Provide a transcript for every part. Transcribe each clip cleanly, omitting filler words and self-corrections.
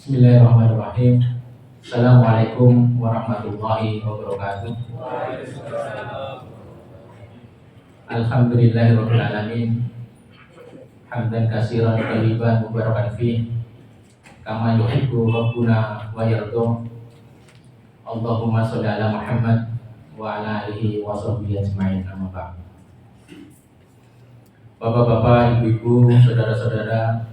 Bismillahirrahmanirrahim. Assalamualaikum warahmatullahi wabarakatuh. Alhamdulillahirabbil alamin. Hamdan katsiran thayyiban mubarakan fi kama yuhibbu rabbuna wa yarda. Allahumma shalli ala Muhammad wa ala alihi wa sahbihi ajmain. Amma ba'd. Bapak-bapak, ibu-ibu, saudara-saudara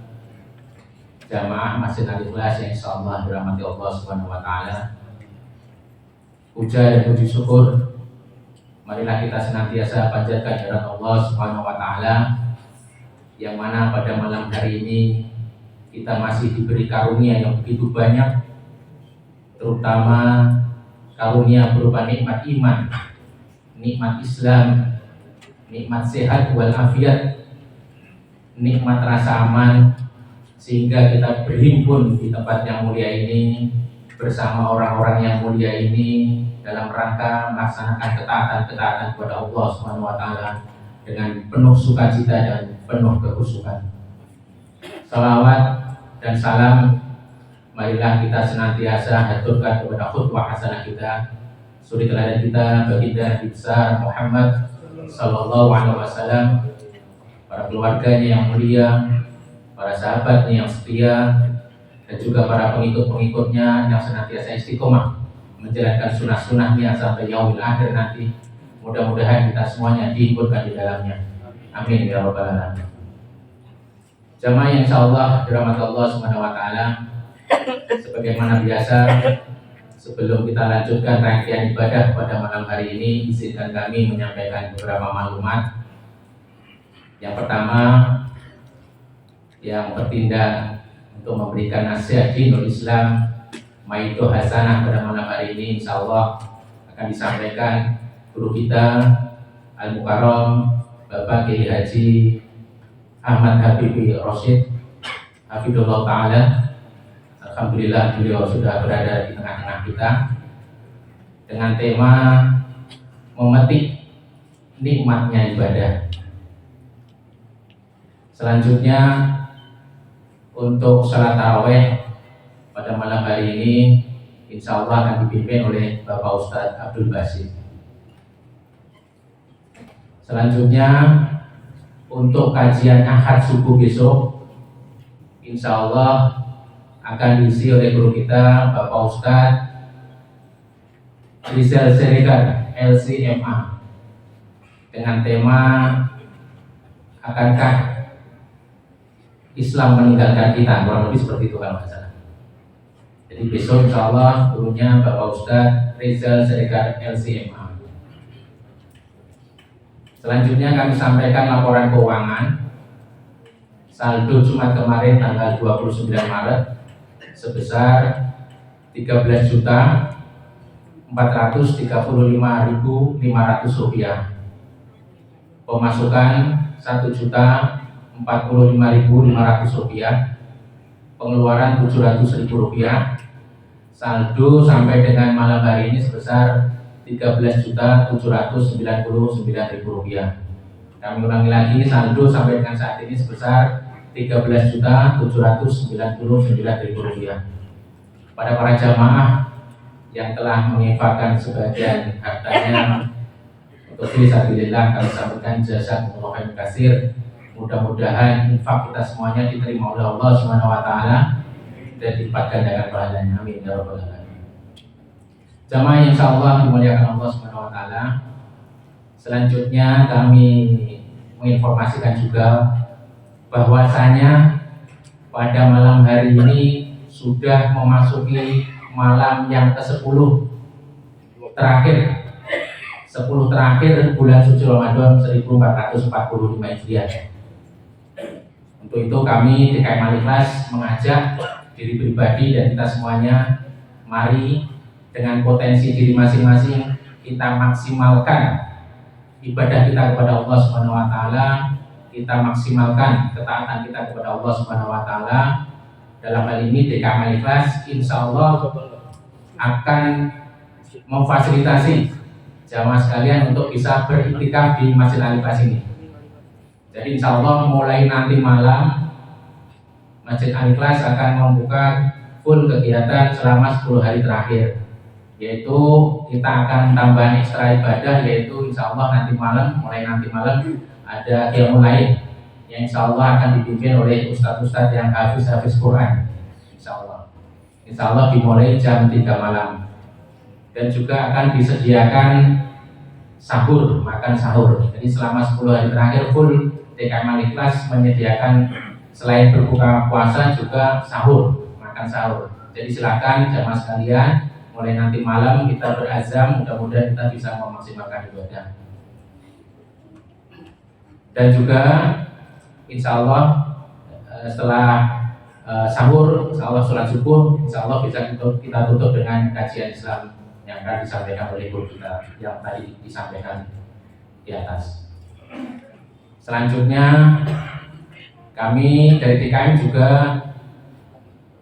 jamaah Masjid Al-Ikhlas yang insyaallah dirahmati Allah Subhanahu wa taala. Puja dan puji syukur marilah kita senantiasa panjatkan kehadirat Allah Subhanahu wa taala, yang mana pada malam hari ini kita masih diberi karunia yang begitu banyak, terutama karunia berupa nikmat iman, nikmat Islam, nikmat sehat wal afiat, nikmat rasa aman, sehingga kita berhimpun di tempat yang mulia ini bersama orang-orang yang mulia ini dalam rangka melaksanakan ketaatan-ketaatan kepada Allah Subhanahu wa taala dengan penuh sukacita dan penuh kekhusyukan. Salawat dan salam marilah kita senantiasa haturkan kepada khutbah hasanah kita, suri teladan kita, baginda besar Muhammad sallallahu alaihi wasallam, para keluarganya yang mulia, para sahabatnya yang setia, dan juga para pengikut-pengikutnya yang senantiasa istiqomah menjalankan sunnah-sunnahnya sampai yaumil akhir nanti. Mudah-mudahan kita semuanya diikutkan di dalamnya. Amin ya rabbal alamin. Jamaah yang insyaallah dirahmati Allah Subhanahu wa taala, sebagaimana biasa sebelum kita lanjutkan rangkaian ibadah pada malam hari ini, izinkan kami menyampaikan beberapa maklumat. Yang pertama, yang bertindak untuk memberikan nasihat dinul Islam Maido Hasanah pada malam hari ini insyaallah akan disampaikan guru kita Al-Mukarram Bapak Kiai Haji Ahmad Habibi Rosyid Hafidhullah Ta'ala. Alhamdulillah beliau sudah berada di tengah-tengah kita dengan tema memetik nikmatnya ibadah. Selanjutnya, untuk salat tarawih pada malam hari ini insya Allah akan dipimpin oleh Bapak Ustadz Abdul Basit. Selanjutnya, untuk kajian Ahad subuh besok insya Allah akan diisi oleh guru kita Bapak Ustadz Rizal Siregar LCMA dengan tema akankah Islam meninggalkan kita, kurang lebih seperti itu kalau nggak salah. Jadi besok insya Allah gurunya Bapak Ustadz Rizal Siregar LCMA. Selanjutnya kami sampaikan laporan keuangan saldo Jumat kemarin tanggal 29 Maret sebesar 13.435.500 rupiah. Pemasukan 1.045.500 rupiah, pengeluaran 700.000 rupiah, saldo sampai dengan malam hari ini sebesar 13.799.000 rupiah. Kami ulangi lagi, saldo sampai dengan saat ini sebesar 13.799.000 rupiah. Pada para jamaah yang telah menginfakkan sebagian hartanya untuk fisabilillah, kami sampaikan jazakumullahu khairan katsir. Mudah-mudahan infak kita semuanya diterima oleh Allah Subhanahu wa taala dan dilipatkan dengan pahalanya. Amin ya rabbal alamin. Jamaah yang insyaallah dimuliakan Allah Subhanahu wa taala. Selanjutnya kami menginformasikan juga bahwasanya pada malam hari ini sudah memasuki malam yang ke-10 terakhir, 10 terakhir bulan suci Ramadan 1445 Hijriah. Untuk itu kami DKM Al-Ikhlas mengajak diri pribadi dan kita semuanya, mari dengan potensi diri masing-masing kita maksimalkan ibadah kita kepada Allah Subhanahu wa taala, kita maksimalkan ketaatan kita kepada Allah Subhanahu wa taala. Dalam hal ini DKM Al-Ikhlas insyaallah akan memfasilitasi jamaah sekalian untuk bisa beriktikaf di Masjid Al-Ikhlas ini. Jadi insya Allah mulai nanti malam Masjid Al-Ikhlas akan membuka full kegiatan selama 10 hari terakhir, yaitu kita akan tambahan ekstra ibadah, yaitu insya Allah mulai nanti malam ada qiyamul lail yang insya Allah akan dipimpin oleh ustadz-ustadz yang hafiz Quran. Insya Allah dimulai jam 3 malam, dan juga akan disediakan makan sahur. Jadi selama 10 hari terakhir full TKM Al-Ikhlas menyediakan selain berbuka puasa juga makan sahur. Jadi silakan jamaah sekalian, mulai nanti malam kita berazam, mudah-mudahan kita bisa memaksimalkan ibadah. Dan juga insya Allah setelah sahur, insya Allah sholat subuh, insya Allah bisa kita tutup dengan kajian Islam yang akan disampaikan oleh guru kita yang tadi disampaikan di atas. Selanjutnya kami dari TKM juga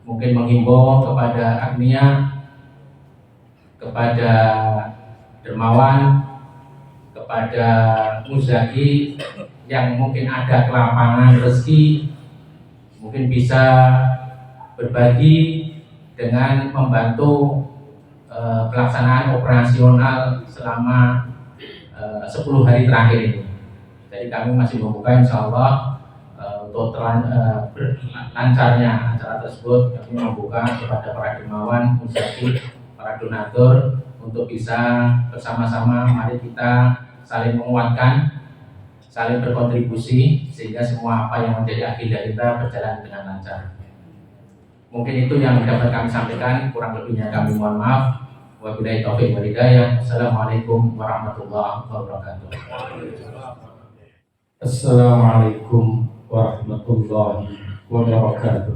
mungkin menghimbau kepada Agnia, kepada Dermawan, kepada Muzaki yang mungkin ada kelapangan rezeki, mungkin bisa berbagi dengan membantu pelaksanaan operasional selama 10 hari terakhir ini. Jadi kami masih membuka insya Allah untuk lancarnya acara tersebut. Kami membuka kepada para dermawan, muzaki, para donatur untuk bisa bersama-sama mari kita saling menguatkan, saling berkontribusi sehingga semua apa yang menjadi agenda kita berjalan dengan lancar. Mungkin itu yang dapat kami sampaikan, kurang lebihnya kami mohon maaf. Wabillahi taufiq wal hidayah. Assalamualaikum warahmatullahi wabarakatuh. Assalamualaikum warahmatullahi wabarakatuh.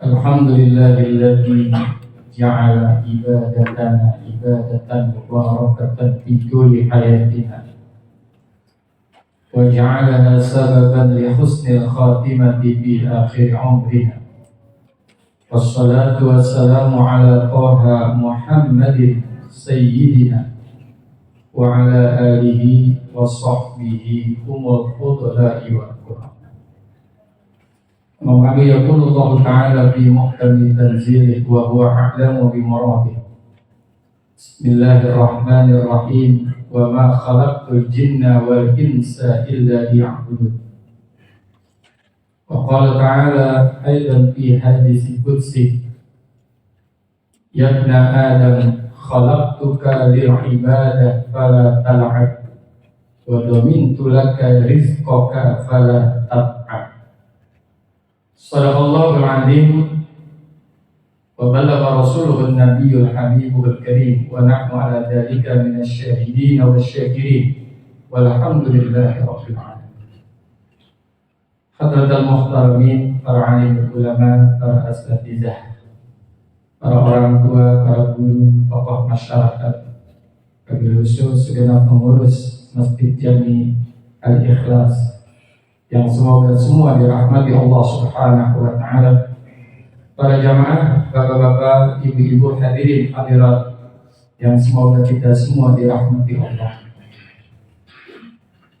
Alhamdulillahilladzi ja'ala ibadatana ibadatan mubarakatan fi kulli hayatina wa ja'alaha sababan li husnil khatimati fi akhir umrina. Wassalatu wassalamu ala Taha Muhammadin sayyidina wa ala alihi wa sahbihi humul fudla'i wal quram. Maka yaqulu Allah Ta'ala fi muhkami tanzilih wa huwa a'lamu bi muradih. Bismillahirrahmanirrahim. Wa ma khalaqtul jinna wal insa illa liya'budun. Wa qala ta'ala aidan fi hadis qudsi, ya ibna adam khalaqtuka lil ibadah fala tal'ab wa dhamintu laka rizqaka fala tab'ab. Sadaqallahul azim wa balagha rasuluhu an-nabiyyul habibul karim wa nahnu ala dhalika minasy syahidin wasyakirin walhamdulillahi rabbil alamin. Hadratul muhtaramin, para alim ulama, para asatizah, para orang tua, para guru, tokoh masyarakat, wabil khusus segenap pengurus Masjid Jami Al-Ikhlas yang semoga semua dirahmati Allah Subhanahu wa Ta'ala, para jamaah, bapak-bapak, ibu-ibu hadirin hadirat yang semoga kita semua dirahmati Allah.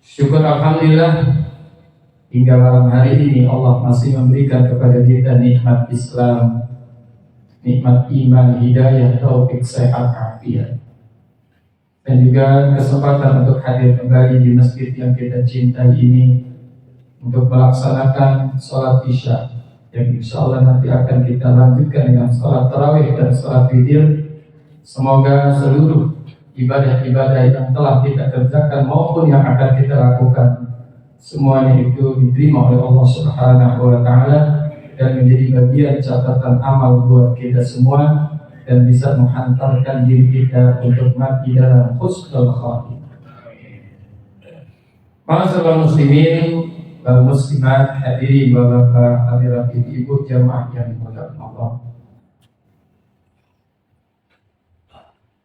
Syukur alhamdulillah hingga malam hari ini Allah masih memberikan kepada kita nikmat Islam, nikmat iman, hidayah, taufik, sehat, afiat, dan juga kesempatan untuk hadir kembali di masjid yang kita cintai ini untuk melaksanakan sholat isya yang insya Allah nanti akan kita lanjutkan dengan sholat tarawih dan sholat witir. Semoga seluruh ibadah-ibadah yang telah kita kerjakan maupun yang akan kita lakukan semuanya itu diterima oleh Allah Subhanahu wa Ta'ala dan menjadi bagian catatan amal buat kita semua dan bisa menghantarkan diri kita untuk mati dalam husnul khatimah. Ma'asyiral muslimin wal muslimat, hadirin bapak, hadirat ibu jamaah yang dimuliakan Allah.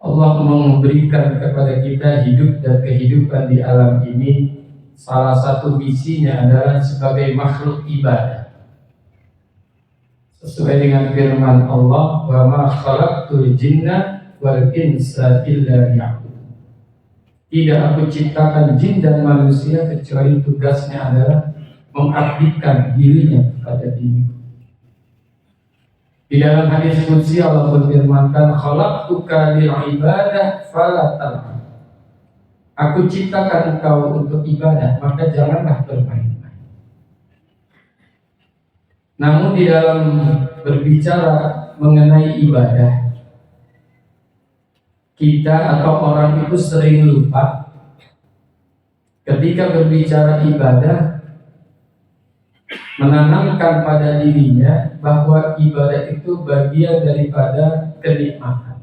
Allah memberikan kepada kita hidup dan kehidupan di alam ini. Salah satu misinya adalah sebagai makhluk ibadah. Sesuai dengan firman Allah, wa ma khalaqtul jinna wal insa illa liya'budun. Tidak aku ciptakan jin dan manusia kecuali tugasnya adalah mengabdikan dirinya kepada diriku. Di dalam hadis qudsi Allah berfirman, khalaqtuka lil ibadah fala tal'ab. Aku ciptakan engkau untuk ibadah, maka janganlah bermain-main. Namun di dalam berbicara mengenai ibadah, kita atau orang itu sering lupa ketika berbicara ibadah menanamkan pada dirinya bahwa ibadah itu bagian daripada kenikmatan.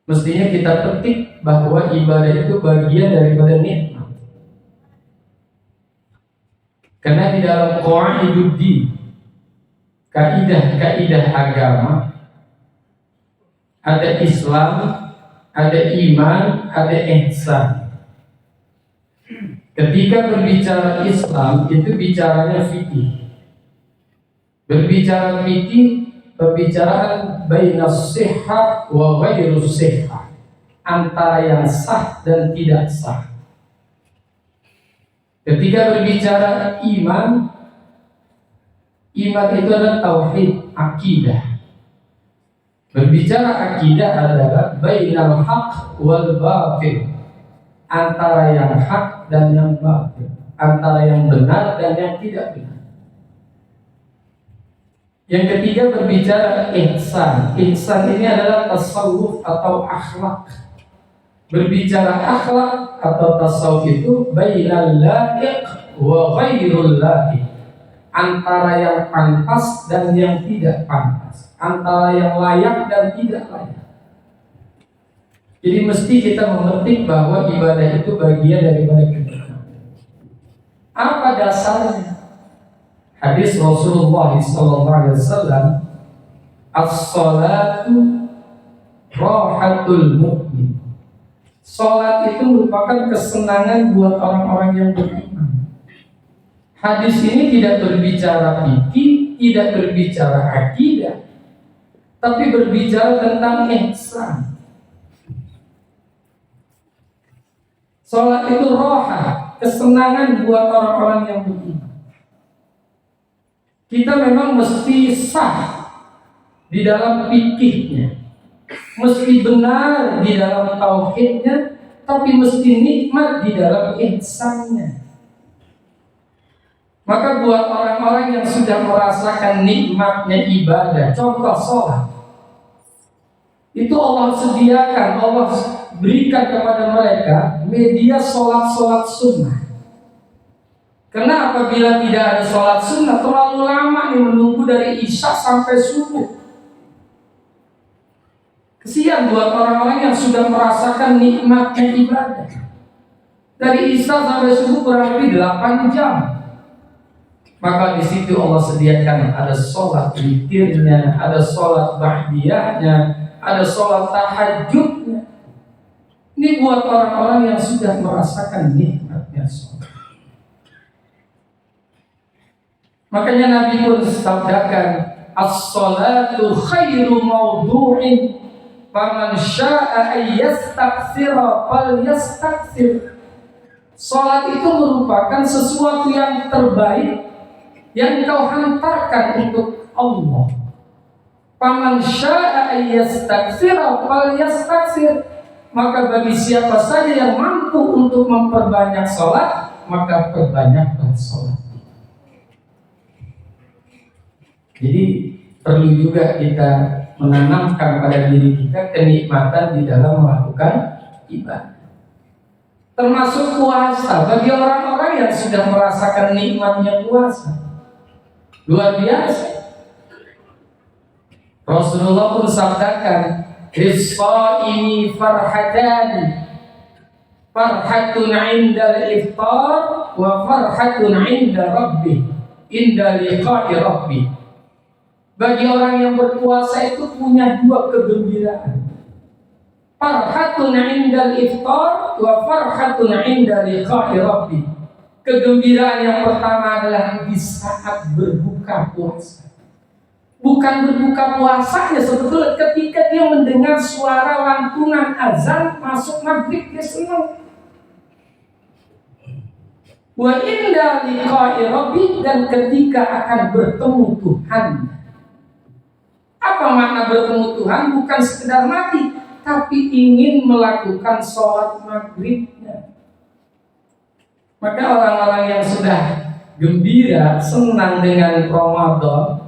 Mestinya kita petik bahwa ibadah itu bagian daripada nikmat. Karena di dalam Qa'iduddin, kaidah-kaidah agama, ada Islam, ada iman, ada ihsan. Ketika berbicara Islam itu bicaranya fikih. Berbicara fikih, pembicaraan bainas sihhah wa ghairus sihhah, antara yang sah dan tidak sah. Ketika berbicara iman, iman itu adalah tauhid, akidah. Berbicara akidah adalah bainal haq wal batil, antara yang hak dan yang batil, antara yang benar dan yang tidak benar. Yang ketiga berbicara ihsan. Ihsan ini adalah tasawuf atau akhlak. Berbicara akhlak atau tasawuf itu bainal laiq wa ghairul laiq, antara yang pantas dan yang tidak pantas, antara yang layak dan tidak layak. Jadi mesti kita memetik bahwa ibadah itu bagian daripada kenikmatan. Apa dasarnya? Hadis Rasulullah SAW, as-salatu rahatul mu'min. Salat itu merupakan kesenangan buat orang-orang yang beriman. Hadis ini tidak berbicara fikih, tidak berbicara akidah, tapi berbicara tentang ihsan. Salat itu roha, kesenangan buat orang-orang yang beriman. Kita memang mesti sah di dalam fikihnya, mesti benar di dalam tauhidnya, tapi mesti nikmat di dalam ihsannya. Maka buat orang-orang yang sudah merasakan nikmatnya ibadah, contoh sholat, itu Allah sediakan, Allah berikan kepada mereka media sholat-sholat sunnah. Karena apabila tidak ada sholat sunnah, terlalu lama nih menunggu dari isya sampai subuh. Kesian buat orang-orang yang sudah merasakan nikmatnya ibadah. Dari isya sampai subuh kurang lebih 8 jam. Maka di situ Allah sediakan ada sholat witirnya, ada sholat ba'diyahnya, ada sholat tahajudnya. Ini buat orang-orang yang sudah merasakan nikmatnya sholat. Makanya Nabi pun sabdakan, as-salatu khairu mawdu'in, faman sya'a ayyastaktsira falyastaktsir. Salat itu merupakan sesuatu yang terbaik yang kau hantarkan untuk Allah. Faman sya'a ayyastaktsira falyastaktsir. Maka bagi siapa saja yang mampu untuk memperbanyak salat, maka perbanyaklah salat. Jadi perlu juga kita menanamkan pada diri kita kenikmatan di dalam melakukan ibadah. Termasuk puasa, bagi orang-orang yang sudah merasakan nikmatnya puasa, luar biasa. Rasulullah pun sabdakan, lis-shaimi farhatani, farhatun 'indal iftar wa farhatun 'inda rabbih, inda liqa'i rabbih. Bagi orang yang berpuasa itu punya dua kegembiraan. Farhatun 'indal iftar wa farhatun 'inda liqa'i rabbi. Kegembiraan yang pertama adalah di saat berbuka puasa. Bukan berbuka puasanya sebetulnya, ketika dia mendengar suara lantunan azan masuk maghrib, dia senang. Wa inda liqa'i rabbi, dan ketika akan bertemu Tuhan. Apa makna bertemu Tuhan? Bukan sekedar mati, tapi ingin melakukan sholat maghribnya. Maka orang-orang yang sudah gembira, senang dengan Ramadan,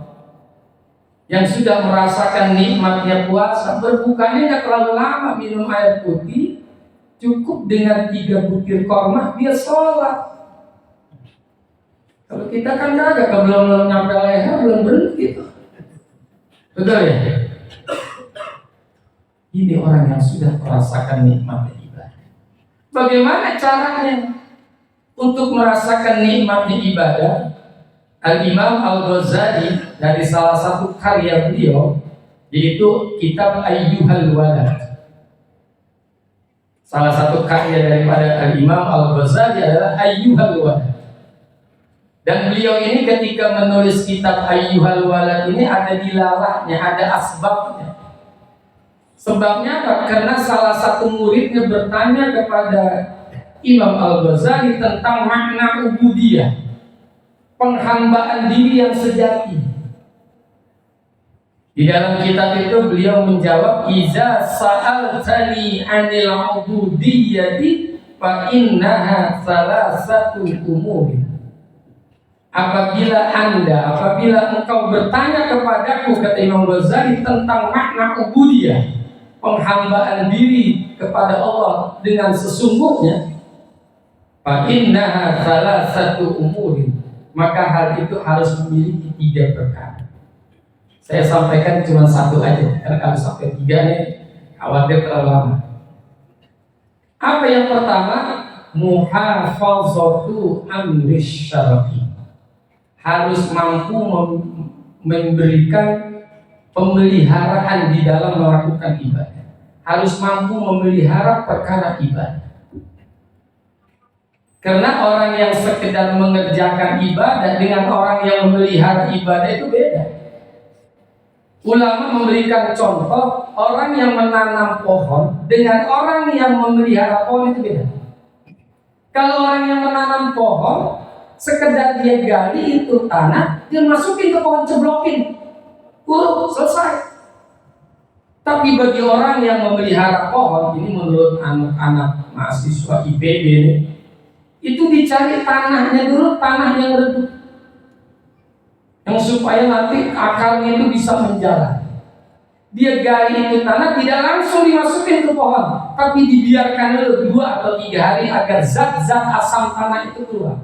yang sudah merasakan nikmatnya puasa, berbukanya nggak terlalu lama, minum air putih, cukup dengan 3 butir korma, dia sholat. Kalau kita kan kagak, belum nyampe leher, belum berhenti tuh. Betul ya? Ini orang yang sudah merasakan nikmat ibadah. Bagaimana caranya untuk merasakan nikmatnya ibadah? Al-Imam Al-Ghazali dari salah satu karya beliau, yaitu kitab Ayyuhal Walad. Salah satu karya daripada Al-Imam Al-Ghazali adalah Ayyuhal Walad. Dan beliau ini ketika menulis kitab Ayyuhal Walad ini ada dilalahnya, ada asbabnya. Sebabnya apa? Karena salah satu muridnya bertanya kepada Imam Al-Ghazali tentang makna ubudiyah, penghambaan diri yang sejati. Di dalam kitab itu beliau menjawab, "Iza sa'altani 'anil ubudiyyati fa innaha salasatu umur." Apabila engkau bertanya kepadaku, kata Imam Ghazali, tentang makna ubudiyah, penghambaan diri kepada Allah dengan sesungguhnya, fa innaha salasatu umurin, maka hal itu harus memiliki 3 perkara. Saya sampaikan cuma 1 aja, karena kalau sampai 3 nih khawatir terlalu lama. Apa yang pertama? Muhafazatu amrish syar'i, harus mampu memberikan pemeliharaan di dalam melakukan ibadah, harus mampu memelihara perkara ibadah. Karena orang yang sekedar mengerjakan ibadah dengan orang yang memelihara ibadah itu beda. Ulama memberikan contoh, orang yang menanam pohon dengan orang yang memelihara pohon itu beda. Kalau orang yang menanam pohon, sekedar dia gali itu tanah, dia masukin ke pohon, ceblokin, selesai. Tapi bagi orang yang memelihara pohon, ini menurut anak-anak mahasiswa IPB ini, itu dicari tanahnya dulu, tanah yang redup, yang supaya nanti akarnya itu bisa menjalar. Dia gali itu tanah, tidak langsung dimasukin ke pohon, tapi dibiarkan dulu 2 atau 3 hari agar zat-zat asam tanah itu keluar.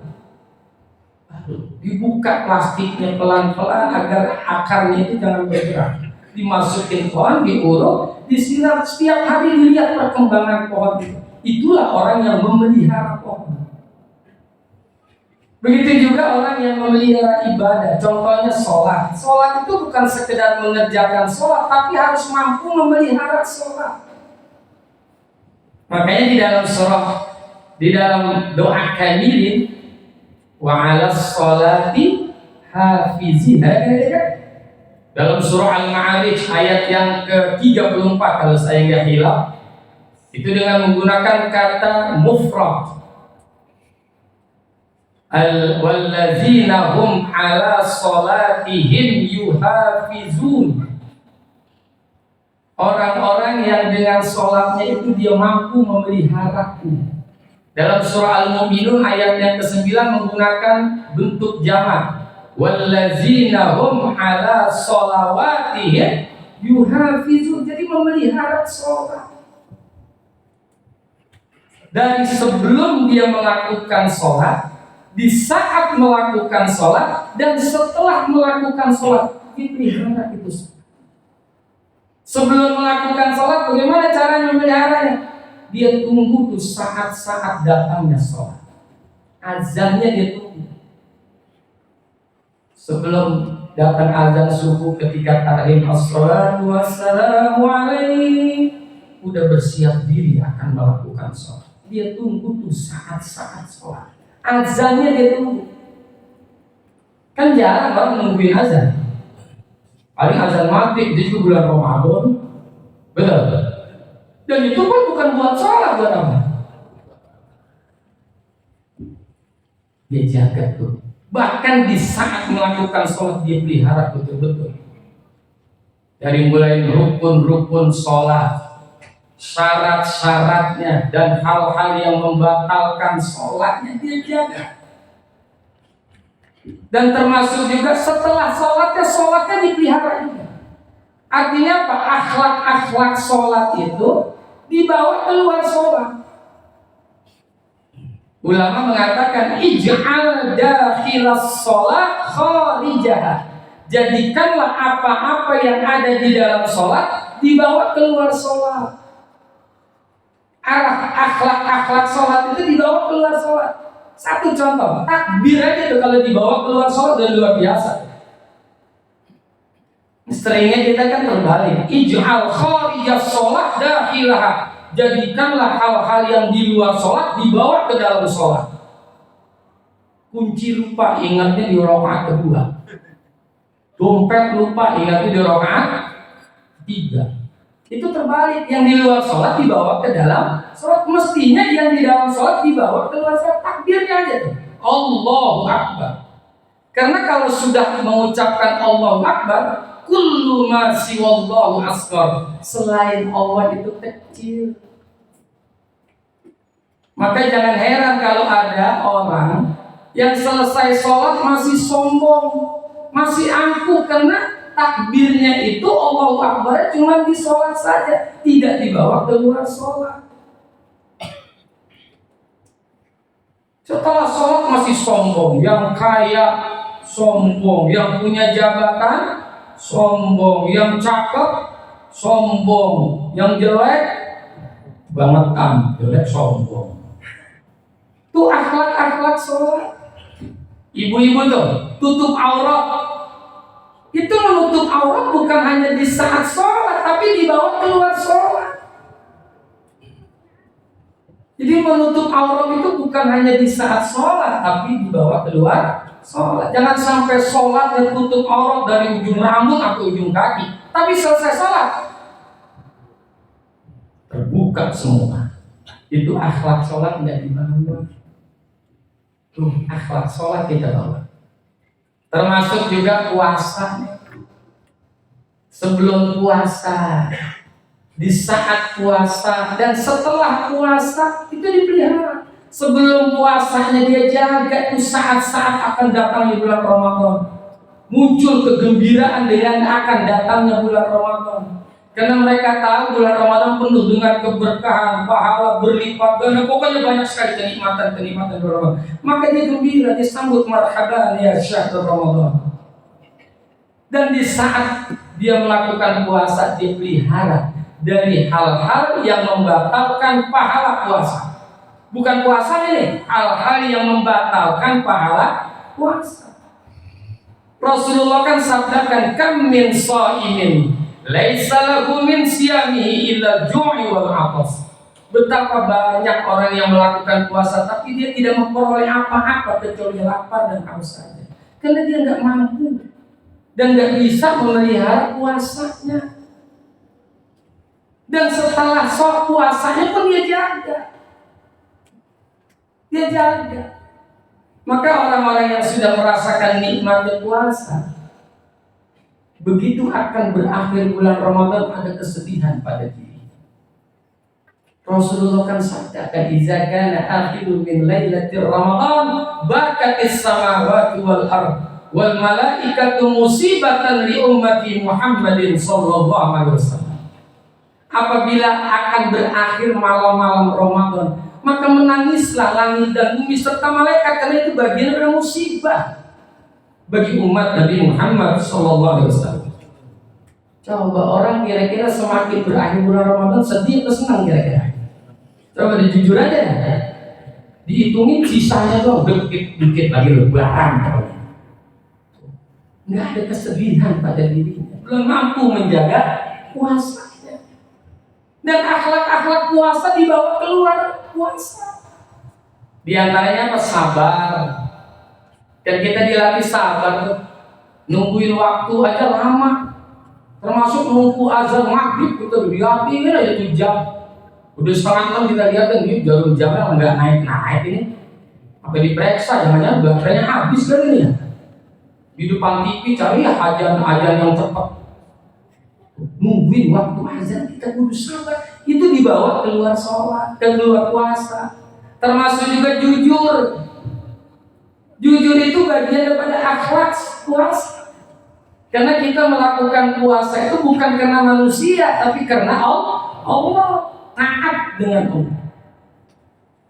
Dibuka plastiknya pelan-pelan agar akarnya itu jangan bergerak. Dimasukin pohon, diuruk, disiram, setiap hari dilihat perkembangan pohon itu. Itulah orang yang memelihara pohon. Begitu juga orang yang memelihara ibadah. Contohnya sholat. Sholat itu bukan sekedar mengerjakan sholat, tapi harus mampu memelihara sholat. Makanya di dalam doa kamilin, wa 'alas sholati hafizin. Dalam surah Al-Ma'arij ayat yang ke-34 kalau saya nggak hilaf, itu dengan menggunakan kata mufrad. Wallazina hum 'ala sholatihim yuhafizun. Orang-orang yang dengan sholatnya itu dia mampu memeliharaku. Dalam surah Al-Mu'minun ayat yang ke-9 menggunakan bentuk jamak. Wallazina hum 'ala sholawatihim yuhafizun. Jadi memelihara sholat. Dari sebelum dia melakukan sholat, di saat melakukan sholat, dan setelah melakukan sholat, dipelihara itu. Sebelum melakukan sholat, bagaimana cara memeliharanya? Dia tunggu tuh saat-saat datangnya sholat, azannya dia tunggu. Sebelum datang azan subuh, ketika tahrim as-salatu wassalamu alaihi, udah bersiap diri akan melakukan sholat. Dia tunggu tuh saat-saat sholat, azannya dia tunggu. Kan jarang orang nungguin azan, paling azan maghrib itu juga bulan Ramadan, betul. Dan itu pun bukan buat sholat, buat apa? dia jaga tuh. Bahkan di saat melakukan sholat dia pelihara betul-betul. Dari mulai rukun-rukun sholat, syarat-syaratnya, dan hal-hal yang membatalkan sholatnya dia jaga. Dan termasuk juga setelah sholatnya dipelihara juga. Artinya apa? Akhlak-akhlak sholat itu dibawa keluar sholat. Ulama mengatakan ij'al dakhilas sholat kharijaha. Jadikanlah apa-apa yang ada di dalam sholat dibawa keluar sholat. Akhlak-akhlak sholat itu dibawa keluar sholat. Satu contoh, takbir aja tuh kalau dibawa keluar sholat dan luar biasa. Seringnya kita kan terbalik. Ij'al kharijas sholat dakhilaha. Jadikanlah hal-hal yang di luar sholat dibawa ke dalam sholat. Kunci lupa ingatnya di rakaat kedua. Dompet lupa ingatnya di rakaat ketiga. Itu terbalik, yang di luar sholat dibawa ke dalam sholat. Mestinya yang di dalam sholat dibawa ke luar sholat. Takbirnya aja tuh, Allahu Akbar. Karena kalau sudah mengucapkan Allahu Akbar, kullu ma siwallahu asghar, selain Allah itu kecil. Maka jangan heran kalau ada orang yang selesai sholat masih sombong, masih angkuh karena takbirnya itu Allahu Akbar cuma di sholat saja, tidak dibawa keluar sholat. Setelah sholat masih sombong, yang kaya sombong, yang punya jabatan sombong, yang cakep sombong, yang jelek bangetan, jelek sombong. Itu akhlak-akhlak sholat. Ibu-ibu tuh tutup aurat. Itu menutup aurat bukan hanya di saat sholat, tapi dibawa keluar sholat. Jadi menutup aurat itu bukan hanya di saat sholat, tapi dibawa keluar sholat. Jangan sampai sholat dan tutup aurat dari ujung rambut atau ujung kaki, tapi selesai sholat terbuka semua. Itu akhlak sholat tidak dibangun. Tuh akhlak sholat kita bawa. Termasuk juga puasa. Sebelum puasa, di saat puasa, dan setelah puasa itu dipelihara. Sebelum puasanya dia jaga itu saat-saat akan datangnya bulan Ramadan. Muncul kegembiraan dengan akan datangnya bulan Ramadan. Karena mereka tahu bulan Ramadan penuh dengan keberkahan, pahala berlipat ganda, pokoknya banyak sekali kenikmatan bulan Ramadan. Maka dia gembira, disambut marhaban ya syahrul Ramadan. Dan di saat dia melakukan puasa, dia pelihara dari hal-hal yang membatalkan pahala puasa. Bukan puasa ini, hal-hal yang membatalkan pahala puasa. Rasulullah kan sabdakan, kam min shaimin laisa lahu min siyamihi illa ju'i wal 'atas. Betapa banyak orang yang melakukan puasa tapi dia tidak memperoleh apa-apa kecuali lapar dan haus saja. Karena dia enggak mampu dan enggak bisa memelihara puasanya. Dan setelah puasanya pun dia jaga. Dia jaga. Maka orang-orang yang sudah merasakan nikmatnya puasa, begitu akan berakhir bulan Ramadan ada kesedihan pada diri. Rasulullah kan sabdakan, "Idza kana akhiru min lailatir Ramadan, bakatis samawati wal ard wal malaikatu musibatan li ummati Muhammadin sallallahu alaihi wasallam." Apabila akan berakhir malam-malam Ramadan, maka menangislah langit dan bumi serta malaikat, karena itu bagian dari musibah bagi umat Nabi Muhammad sallallahu alaihi wasallam. Coba orang kira-kira semakin berakhir bulan Ramadan sedih atau senang kira-kira? Coba jujur aja ya. Dihitungin sisanya doang, dikit lagi lebaran. Nggak ada kesedihan pada dirinya, belum mampu menjaga puasanya. Dan akhlak-akhlak puasa dibawa keluar puasa. Di antaranya apa? Sabar. Dan kita dilatih sabar tuh. Nungguin waktu aja lama. Termasuk nunggu azan maghrib kita dilatih aja 7 jam. Udah 5:30 kita lihat kan ini jarum jamnya nggak naik ini. Apa diperiksa, jangan-jangan baterainya habis kali ini ya. Di depan TV cari ajan yang cepat. Nungguin waktu azan, kita kudu sabar. Itu dibawa keluar sholat dan keluar puasa. Termasuk juga jujur. Jujur itu bagian daripada akhlak puasa. Karena kita melakukan puasa itu bukan karena manusia, tapi karena Allah. Taat dengan Allah.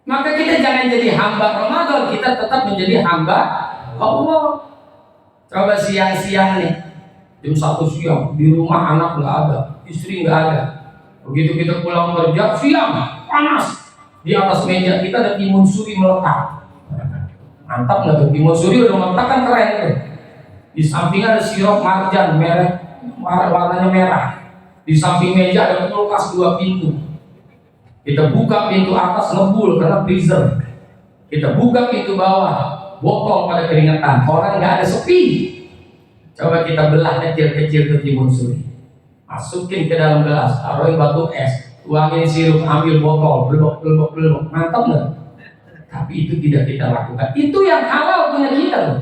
Maka kita jangan jadi hamba Ramadan, kita tetap menjadi hamba Allah. Coba siang-siang nih, jam 1 siang, di rumah anak nggak ada, istri nggak ada. Begitu kita pulang kerja, siang, panas. Di atas meja kita ada timun suri meletak. Mantap nggak tuh? Timun suri udah meletak kan keren tuh. Di sampingnya ada sirup marjan merek, warnanya merah. Di samping meja ada kulkas 2 pintu. Kita buka pintu atas ngebul karena freezer. Kita buka pintu bawah, botol pada keringetan. Orang nggak ada sepi. Coba kita belah kecil-kecil ke timun suri. Masukin ke dalam gelas, taruhin batu es, tuangin sirup, ambil botol, belok. Mantap nggak? Tapi itu tidak kita lakukan. Itu yang halal punya kita loh.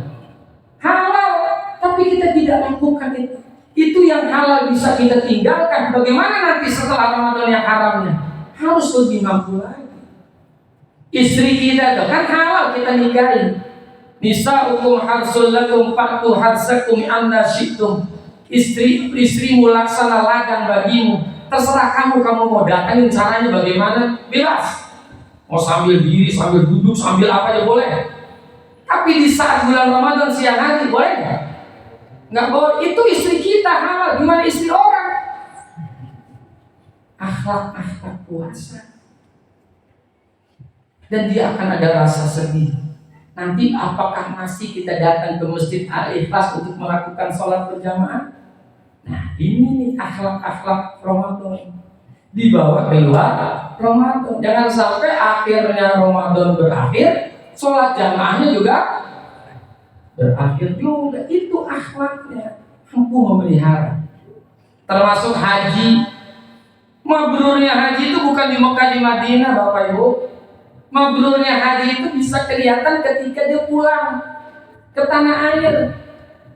Halal, tapi kita tidak lakukan itu. Itu yang halal bisa kita tinggalkan. Bagaimana nanti setelah Ramadan yang haramnya? Harus lebih mampu lagi. Istri kita tuh kan halal kita nikahin. Nisa'ukum harsul lakum fa'tu harsakum anna syi'tum. Istrimu laksana ladang bagimu. Terserah kamu mau datangin caranya bagaimana, bebas. Mau sambil diri, sambil duduk, sambil apa aja boleh. Tapi di saat bulan Ramadan siang hari boleh nggak? Nggak boleh. Itu istri kita halal. Gimana istri orang? Akhlak puasa. Dan dia akan ada rasa sedih. Nanti apakah masih kita datang ke Masjid Al-Ikhlas untuk melakukan sholat berjamaah? Nah ini nih akhlak Ramadan. Dibawa keluar Ramadan. Jangan sampai akhirnya Ramadan berakhir, sholat jamaahnya juga berakhir juga. Itu akhlaknya. Mampu memelihara. Termasuk haji. Mabrurnya haji itu bukan di Mekah, di Madinah, Bapak Ibu. Mabrurnya haji itu bisa kelihatan ketika dia pulang ke tanah air.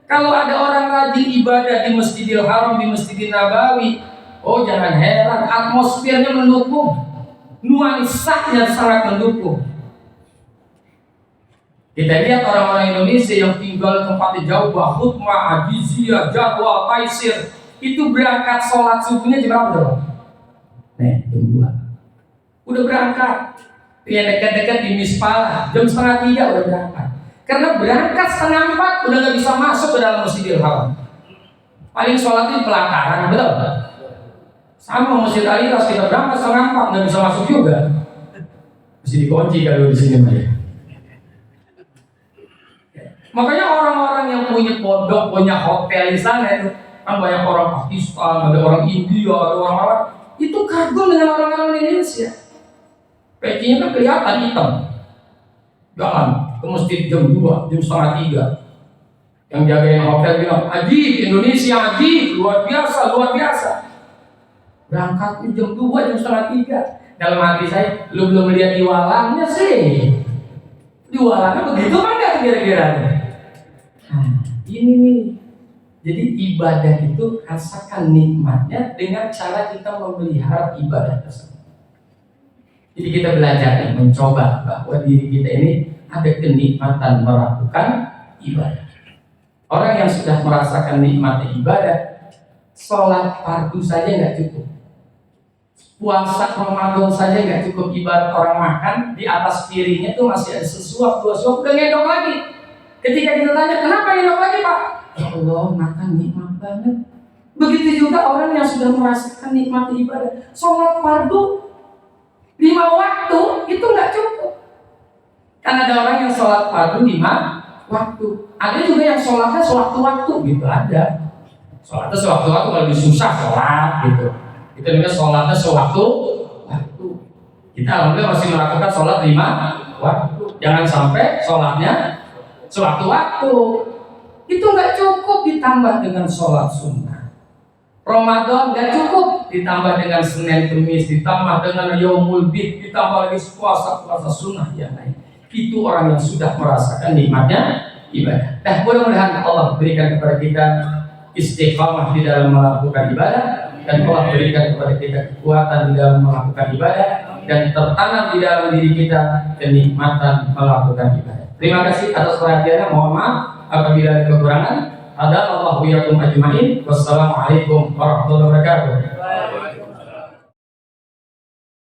Kalau ada orang rajin ibadah di Masjidil Haram, di Masjidil Nabawi, oh jangan heran, atmosfernya mendukung, nuansanya sangat mendukung. Kita lihat orang-orang Indonesia yang tinggal tempatnya jauh, Bahutma, Ajizia, Jadwal, Taisir, itu berangkat sholat subuhnya jam berapa coba? Jam 2. Udah berangkat. Yang dekat-dekat di Mispala, jam 2:30 udah berangkat. Karena berangkat 3:30 udah nggak bisa masuk ke dalam Masjidil Haram. Paling sholatnya pelataran, betul? Sama Masjid Al-Ikhlas kita berangkat 3:30 nggak bisa masuk juga. Mesti dikunci kalau di sini ya. Makanya orang-orang yang punya pondok, punya hotel di sana itu kan banyak orang Pakistan, ada orang India, ada orang-orang itu kagum dengan orang-orang Indonesia. Pecinya kan kelihatan hitam. Jalan ke masjid jam 2, jam 2:30. Yang jagain hotel bilang, "Ajib, Indonesia ajib, luar biasa. Berangkat jam 2, jam 2:30. Dalam hati saya, lu belum lihat jualannya sih. Jualannya begitu kan gak kira-kira? Nah, ini nih. Jadi ibadah itu rasakan nikmatnya dengan cara kita memelihara ibadah tersebut. Jadi kita belajar dan mencoba bahwa diri kita ini ada kenikmatan melakukan ibadah. Orang yang sudah merasakan nikmatnya ibadah, sholat fardu saja nggak cukup. Puasa Ramadan saja nggak cukup. Ibarat orang makan, di atas piringnya tuh masih ada sesuap, 2 suap, udah ngedok lagi. Ketika kita tanya, kenapa ngedok lagi Pak? Ya Allah, makan nikmat banget. Begitu juga orang yang sudah merasakan nikmat ibadah. Sholat fardu 5 waktu itu nggak cukup. Karena ada orang yang sholat fardu 5 waktu. Ada juga yang sholatnya sewaktu-waktu gitu, ada. Sholatnya sewaktu-waktu kalau lebih susah sholat gitu. Itu namanya sholatnya sewaktu-waktu. Kita alhamdulillah masih melakukan sholat 5 waktu. Jangan sampai sholatnya sewaktu-waktu. Itu nggak cukup ditambah dengan sholat sunnah. Ramadan nggak cukup ditambah dengan Senin Kemis, ditambah dengan Yaumul Bid, ditambah lagi puasa sunnah yang lain. itu orang yang sudah merasakan nikmatnya ibadah. Nah, mudah-mudahan Allah berikan kepada kita istiqamah di dalam melakukan ibadah, dan Allah berikan kepada kita kekuatan di dalam melakukan ibadah, dan tertanam di dalam diri kita kenikmatan melakukan ibadah. Terima kasih atas perhatiannya. Mohon maaf apabila ada kekurangan. Hadallahu iyyakum ajmain. Wassalamualaikum warahmatullahi wabarakatuh.